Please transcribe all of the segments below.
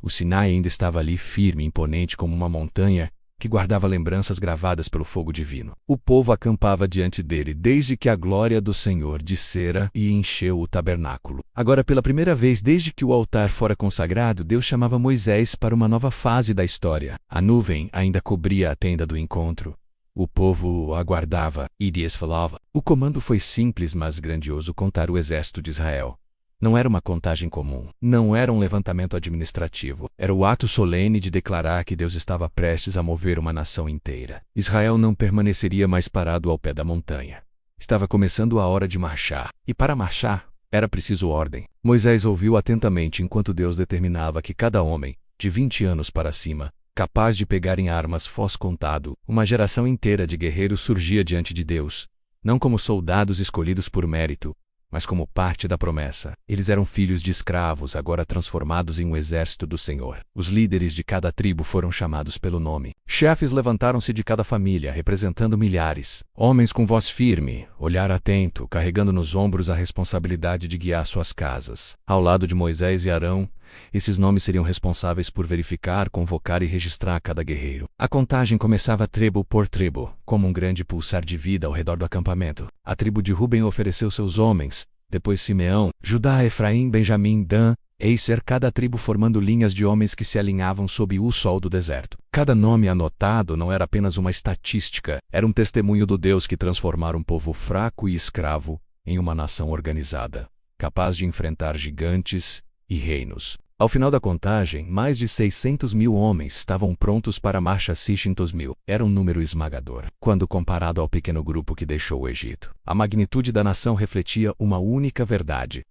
O Sinai ainda estava ali firme e imponente como uma montanha que guardava lembranças gravadas pelo fogo divino. O povo acampava diante dele desde que a glória do Senhor descera e encheu o tabernáculo. Agora, pela primeira vez desde que o altar fora consagrado, Deus chamava Moisés para uma nova fase da história. A nuvem ainda cobria a tenda do encontro. O povo o aguardava e Deus falava. O comando foi simples, mas grandioso: contar o exército de Israel. Não era uma contagem comum, não era um levantamento administrativo, era o ato solene de declarar que Deus estava prestes a mover uma nação inteira. Israel não permaneceria mais parado ao pé da montanha. Estava começando a hora de marchar, e para marchar, era preciso ordem. Moisés ouviu atentamente enquanto Deus determinava que cada homem, de 20 anos para cima, capaz de pegar em armas, fosse contado. Uma geração inteira de guerreiros surgia diante de Deus, não como soldados escolhidos por mérito, mas como parte da promessa. Eles eram filhos de escravos, agora transformados em um exército do Senhor. Os líderes de cada tribo foram chamados pelo nome. Chefes levantaram-se de cada família, representando milhares. Homens com voz firme, olhar atento, carregando nos ombros a responsabilidade de guiar suas casas. Ao lado de Moisés e Arão, esses nomes seriam responsáveis por verificar, convocar e registrar cada guerreiro. A contagem começava tribo por tribo, como um grande pulsar de vida ao redor do acampamento. A tribo de Ruben ofereceu seus homens, depois Simeão, Judá, Efraim, Benjamim, Dan, Eiser, cada tribo formando linhas de homens que se alinhavam sob o sol do deserto. Cada nome anotado não era apenas uma estatística, era um testemunho do Deus que transformara um povo fraco e escravo em uma nação organizada, capaz de enfrentar gigantes e reinos. Ao final da contagem, mais de 600 mil homens estavam prontos para a marcha. 600 mil era um número esmagador, quando comparado ao pequeno grupo que deixou o Egito. A magnitude da nação refletia uma única verdade: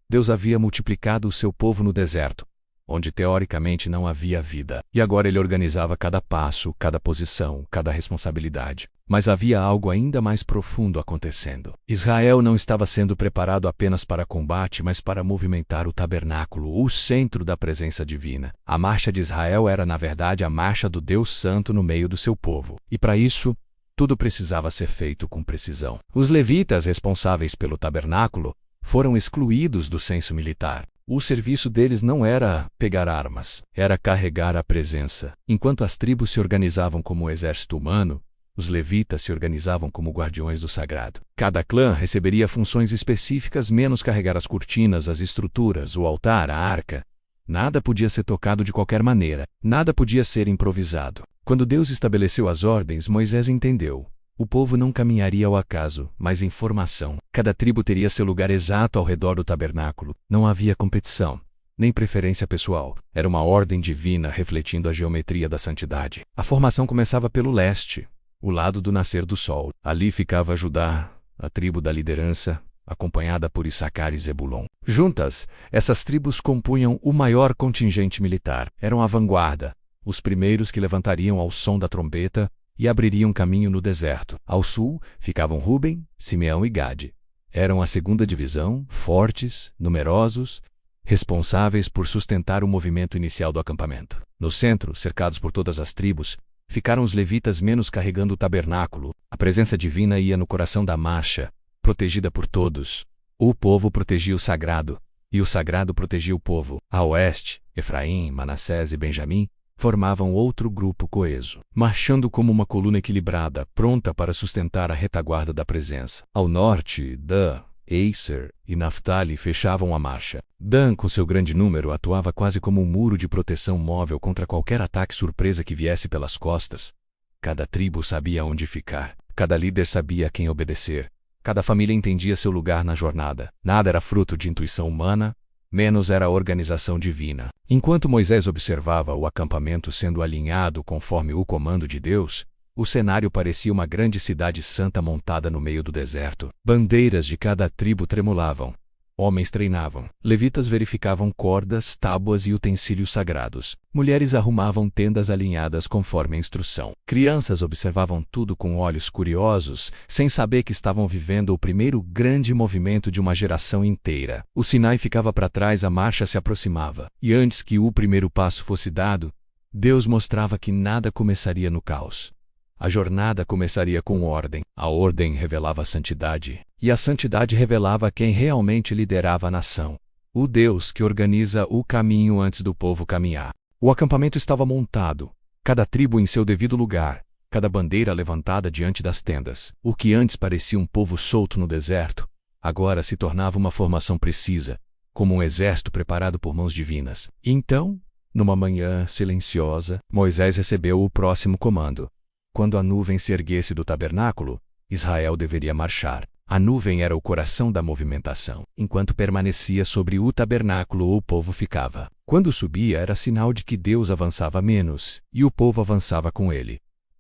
Deus havia multiplicado o seu povo no deserto, onde teoricamente não havia vida. E agora ele organizava cada passo, cada posição, cada responsabilidade. Mas havia algo ainda mais profundo acontecendo. Israel não estava sendo preparado apenas para combate, mas para movimentar o tabernáculo, o centro da presença divina. A marcha de Israel era, na verdade, a marcha do Deus Santo no meio do seu povo. E para isso, tudo precisava ser feito com precisão. Os levitas responsáveis pelo tabernáculo foram excluídos do censo militar. O serviço deles não era pegar armas, era carregar a presença. Enquanto as tribos se organizavam como um exército humano, os levitas se organizavam como guardiões do sagrado. Cada clã receberia funções específicas, menos carregar as cortinas, as estruturas, o altar, a arca. Nada podia ser tocado de qualquer maneira, nada podia ser improvisado. Quando Deus estabeleceu as ordens, Moisés entendeu. O povo não caminharia ao acaso, mas em formação. Cada tribo teria seu lugar exato ao redor do tabernáculo. Não havia competição, nem preferência pessoal. Era uma ordem divina refletindo a geometria da santidade. A formação começava pelo leste, o lado do nascer do sol. Ali ficava Judá, a tribo da liderança, acompanhada por Issacar e Zebulon. Juntas, essas tribos compunham o maior contingente militar. Eram a vanguarda, os primeiros que levantariam ao som da trombeta e abririam caminho no deserto. Ao sul, ficavam Ruben, Simeão e Gade. Eram a segunda divisão, fortes, numerosos, responsáveis por sustentar o movimento inicial do acampamento. No centro, cercados por todas as tribos, ficaram os levitas, menos carregando o tabernáculo. A presença divina ia no coração da marcha, protegida por todos. O povo protegia o sagrado, e o sagrado protegia o povo. A oeste, Efraim, Manassés e Benjamim formavam outro grupo coeso, marchando como uma coluna equilibrada, pronta para sustentar a retaguarda da presença. Ao norte, Dan, Eiser e Naftali fechavam a marcha. Dan, com seu grande número, atuava quase como um muro de proteção móvel contra qualquer ataque surpresa que viesse pelas costas. Cada tribo sabia onde ficar, cada líder sabia a quem obedecer, cada família entendia seu lugar na jornada. Nada era fruto de intuição humana, menos era a organização divina. Enquanto Moisés observava o acampamento sendo alinhado conforme o comando de Deus, o cenário parecia uma grande cidade santa montada no meio do deserto. Bandeiras de cada tribo tremulavam. Homens treinavam. Levitas verificavam cordas, tábuas e utensílios sagrados. Mulheres arrumavam tendas alinhadas conforme a instrução. Crianças observavam tudo com olhos curiosos, sem saber que estavam vivendo o primeiro grande movimento de uma geração inteira. O Sinai ficava para trás, a marcha se aproximava. E antes que o primeiro passo fosse dado, Deus mostrava que nada começaria no caos. A jornada começaria com ordem. A ordem revelava a santidade, e a santidade revelava quem realmente liderava a nação. O Deus que organiza o caminho antes do povo caminhar. O acampamento estava montado, cada tribo em seu devido lugar, cada bandeira levantada diante das tendas. O que antes parecia um povo solto no deserto, agora se tornava uma formação precisa, como um exército preparado por mãos divinas. E então, numa manhã silenciosa, Moisés recebeu o próximo comando. Quando a nuvem se erguesse do tabernáculo, Israel deveria marchar. A nuvem era o coração da movimentação. Enquanto permanecia sobre o tabernáculo, o povo ficava. Quando subia, era sinal de que Deus avançava menos, e o povo avançava com ele.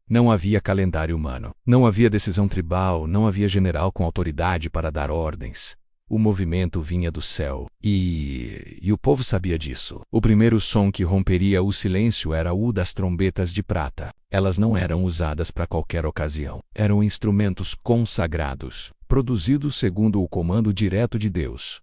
Não havia calendário humano. Não havia decisão tribal, não havia general com autoridade para dar ordens. O movimento vinha do céu. E o povo sabia disso. O primeiro som que romperia o silêncio era o das trombetas de prata. Elas não eram usadas para qualquer ocasião. Eram instrumentos consagrados, produzidos segundo o comando direto de Deus.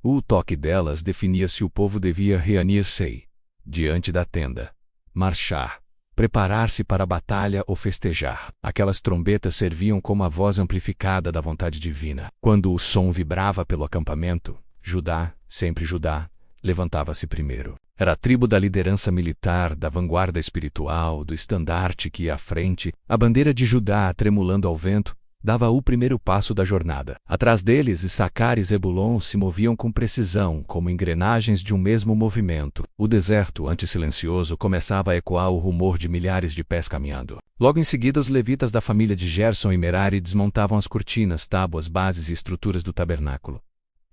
O toque delas definia se o povo devia reunir-se diante da tenda, marchar, preparar-se para a batalha ou festejar. Aquelas trombetas serviam como a voz amplificada da vontade divina. Quando o som vibrava pelo acampamento, Judá, sempre Judá, levantava-se primeiro. Era a tribo da liderança militar, da vanguarda espiritual, do estandarte que ia à frente. A bandeira de Judá, tremulando ao vento, dava o primeiro passo da jornada. Atrás deles, Issacar e Zebulon se moviam com precisão, como engrenagens de um mesmo movimento. O deserto, antes silencioso, começava a ecoar o rumor de milhares de pés caminhando. Logo em seguida, os levitas da família de Gerson e Merari desmontavam as cortinas, tábuas, bases e estruturas do tabernáculo.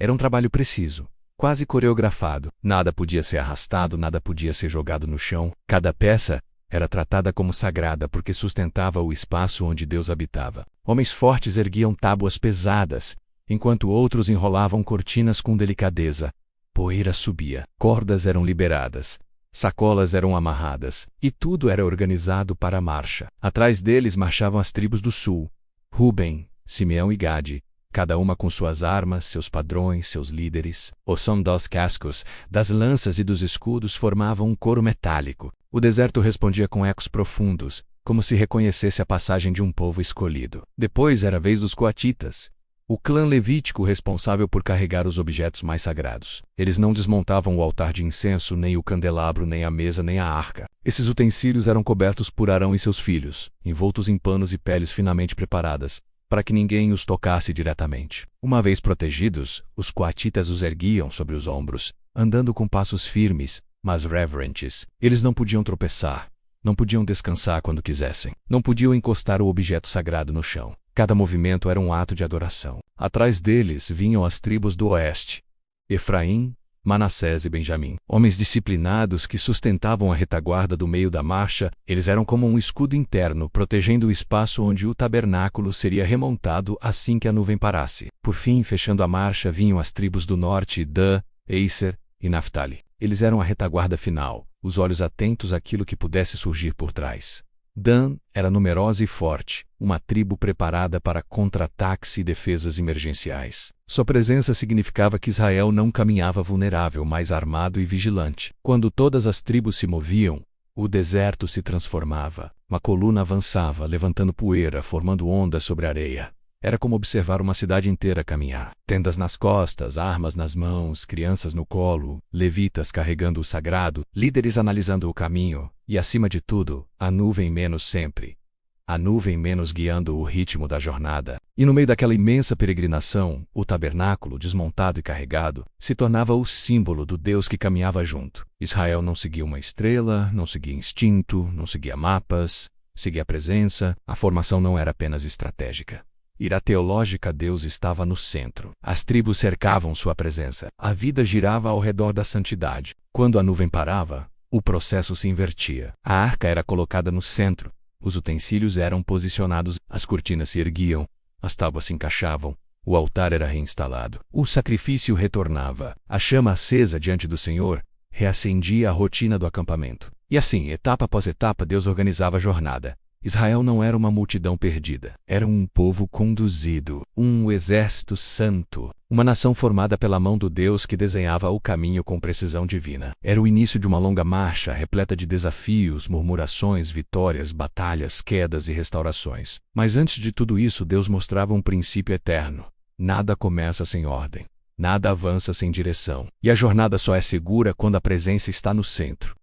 Era um trabalho preciso, quase coreografado. Nada podia ser arrastado, nada podia ser jogado no chão. Cada peça era tratada como sagrada porque sustentava o espaço onde Deus habitava. Homens fortes erguiam tábuas pesadas, enquanto outros enrolavam cortinas com delicadeza. Poeira subia, cordas eram liberadas, sacolas eram amarradas, e tudo era organizado para a marcha. Atrás deles marchavam as tribos do sul, Ruben, Simeão e Gade, cada uma com suas armas, seus padrões, seus líderes. O som dos cascos, das lanças e dos escudos formavam um coro metálico. O deserto respondia com ecos profundos, como se reconhecesse a passagem de um povo escolhido. Depois era a vez dos coatitas, o clã levítico responsável por carregar os objetos mais sagrados. Eles não desmontavam o altar de incenso, nem o candelabro, nem a mesa, nem a arca. Esses utensílios eram cobertos por Arão e seus filhos, envoltos em panos e peles finamente preparadas, para que ninguém os tocasse diretamente. Uma vez protegidos, os coatitas os erguiam sobre os ombros, andando com passos firmes, mas reverentes. Eles não podiam tropeçar, não podiam descansar quando quisessem, não podiam encostar o objeto sagrado no chão. Cada movimento era um ato de adoração. Atrás deles vinham as tribos do oeste, Efraim, Manassés e Benjamim. Homens disciplinados que sustentavam a retaguarda do meio da marcha. Eles eram como um escudo interno, protegendo o espaço onde o tabernáculo seria remontado assim que a nuvem parasse. Por fim, fechando a marcha, vinham as tribos do norte, Dan, Aser e Naftali. Eles eram a retaguarda final, os olhos atentos àquilo que pudesse surgir por trás. Dan era numerosa e forte, uma tribo preparada para contra-ataques e defesas emergenciais. Sua presença significava que Israel não caminhava vulnerável, mas armado e vigilante. Quando todas as tribos se moviam, o deserto se transformava. Uma coluna avançava, levantando poeira, formando ondas sobre a areia. Era como observar uma cidade inteira caminhar. Tendas nas costas, armas nas mãos, crianças no colo, levitas carregando o sagrado, líderes analisando o caminho, e acima de tudo, a nuvem menos sempre. A nuvem menos guiando o ritmo da jornada. E no meio daquela imensa peregrinação, o tabernáculo, desmontado e carregado, se tornava o símbolo do Deus que caminhava junto. Israel não seguia uma estrela, não seguia instinto, não seguia mapas, seguia a presença. A formação não era apenas estratégica. Ira teológica, Deus estava no centro. As tribos cercavam sua presença. A vida girava ao redor da santidade. Quando a nuvem parava, o processo se invertia. A arca era colocada no centro. Os utensílios eram posicionados, as cortinas se erguiam, as tábuas se encaixavam, o altar era reinstalado. O sacrifício retornava. A chama acesa diante do Senhor reacendia a rotina do acampamento. E assim, etapa após etapa, Deus organizava a jornada. Israel não era uma multidão perdida. Era um povo conduzido, um exército santo, uma nação formada pela mão do Deus que desenhava o caminho com precisão divina. Era o início de uma longa marcha, repleta de desafios, murmurações, vitórias, batalhas, quedas e restaurações. Mas antes de tudo isso, Deus mostrava um princípio eterno. Nada começa sem ordem. Nada avança sem direção. E a jornada só é segura quando a presença está no centro.